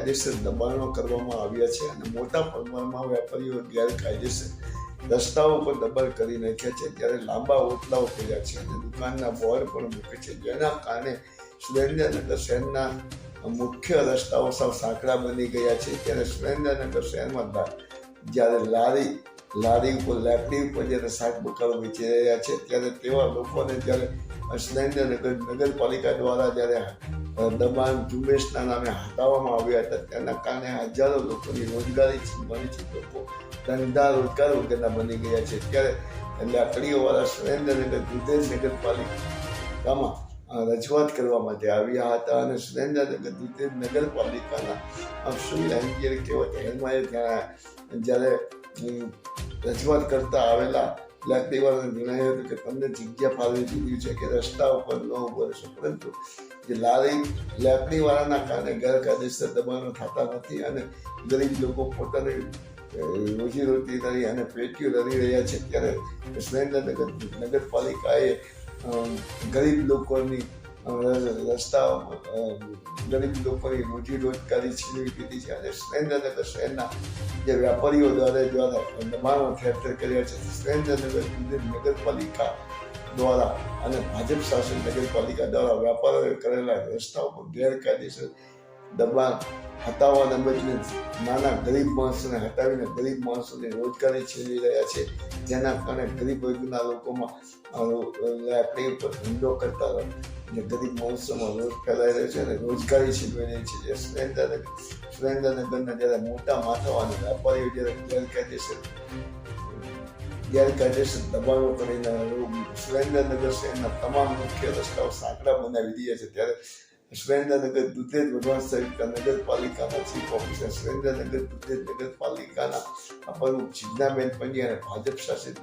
ગેરકાયદેસર દબાણો કરવામાં આવ્યા છે અને મોટા પ્રમાણમાં વેપારીઓ ગેરકાયદેસર રસ્તાઓ પર દબાણ કરી નાખ્યા છે, ત્યારે લાંબા ઓટલાઓ કર્યા છે અને દુકાનના બોર્ડ પણ મૂકે છે, જેના કારણે સુરેન્દ્રનગર શહેરના મુખ્ય રસ્તાઓ સાવ સાંકડા બની ગયા છે। ત્યારે સુરેન્દ્રનગર શહેરમાં જ્યારે લારી ઉપર લાકડી ઉપર જ્યારે શાક બકાલો વેચી રહ્યા છે, ત્યારે તેવા લોકોને જ્યારે સુરેન્દ્રનગર નગરપાલિકા દ્વારા જ્યારે દબાણ ઝુંબેશના નામે હટાવવામાં આવ્યા હતા, તેના કારણે હજારો લોકોની રોજગારી છીનવાની છે, લોકો ધંધા રોજગાર વગરના બની ગયા છે। ત્યારે લાકડીઓવાળા સુરેન્દ્રનગર દુધેજ નગરપાલિકામાં રજૂઆત કરવા માટે આવ્યા હતા અને સુરેન્દ્રનગર દુધેજ નગરપાલિકાના સુનિલ એન્જિનિયર કહેવાત હેરમાએ ત્યાં જ્યારે રજૂઆત કરતા આવેલા લાકડીવાળાનો નિર્ણય હતો કે તમને જગ્યા ફાળવી દીધી છે કે રસ્તા ઉપર ન ઉભો રહેશો, પરંતુ જે લાકડીવાળાના કારણે ગેરકાયદેસર દબાણો થતા નથી અને ગરીબ લોકો પોતાની રોજીરોટી કરી અને પેટીઓ લડી રહ્યા છે। ત્યારે સુરેન્દ્રનગર નગરપાલિકાએ ગરીબ લોકોની ગરીબ લોકોની રોજી રોજગારી છીનવી દીધી છે અને સુરેન્દ્રનગર શહેરના જે વેપારીઓ દ્વારા દબાણો ઠેર કર્યા છે, સુરેન્દ્રનગર નગરપાલિકા દ્વારા અને ભાજપ શાસિત નગરપાલિકા દ્વારા વેપારીઓએ કરેલા રસ્તાઓ પર ગેરકાયદેસર દબાણ હટાવવાના બદલે નાના ગરીબ માણસોને હટાવીને ગરીબ માણસોની રોજગારી છીનવી રહ્યા છે, જેના કારણે ગરીબ વર્ગના લોકોમાં લાકડી ઉપર ધંધો કરતા જે ગરીબ માણસોમાં રોજ ફેલાઈ રહ્યો છે અને રોજગારી છીનવી રહી છે। જે સુરેન્દ્રનગરના જ્યારે મોટા માથાઓ અને વેપારીઓ જ્યારે ગેરકાયદેસર દબાણો કરીને સુરેન્દ્રનગર શહેરના તમામ મુખ્ય રસ્તાઓ સાંકડા બનાવી દીધા છે, ત્યારે સુરેન્દ્રનગર દુધેજ વઢવાણ સહિત નગરપાલિકાના ચીફ ઓફિસર સુરેન્દ્રનગર દુધેજ નગરપાલિકાના પ્રમુખ જીજ્ઞાબેન પંડ્યા અને ભાજપ શાસિત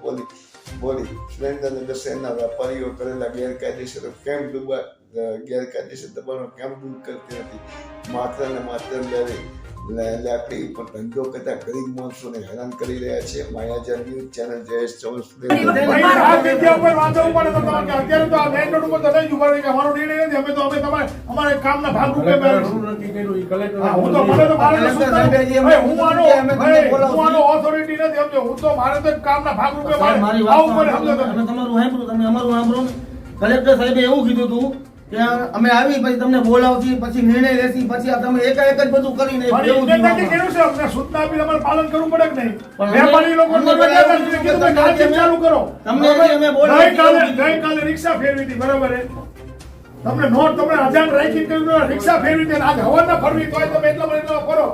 બોલી સુરેન્દ્રનગર શહેરના વેપારીઓ કરેલા ગેરકાયદેસર દબાણો કેમ દૂર કરતી નથી, માત્ર ને માત્ર લાકડી ઉપર ધંધો કરતા ગરીબ માણસોને હેરાન કરી રહ્યા છે। માયાજાર news channel Jayesh Chauhan collector સાહેબે એવું કીધું હતું કે અમે આવી પછી તમને બોલાવતી પછી નિર્ણય લેસી પછી તમે એકાએક જ બધું કરીને સૂચના આપીને અમારે પાલન કરવું પડે કે નહીં? વેપારી લોકો ચાલુ કરો। ગઈકાલે રિક્ષા ફેરવી હતી, બરાબર? તમને નોટ તમને અજાણ રાખી રિક્ષા ફેરવી હતી, આજ હવાના ફરવી તો તમે એટલા કરો।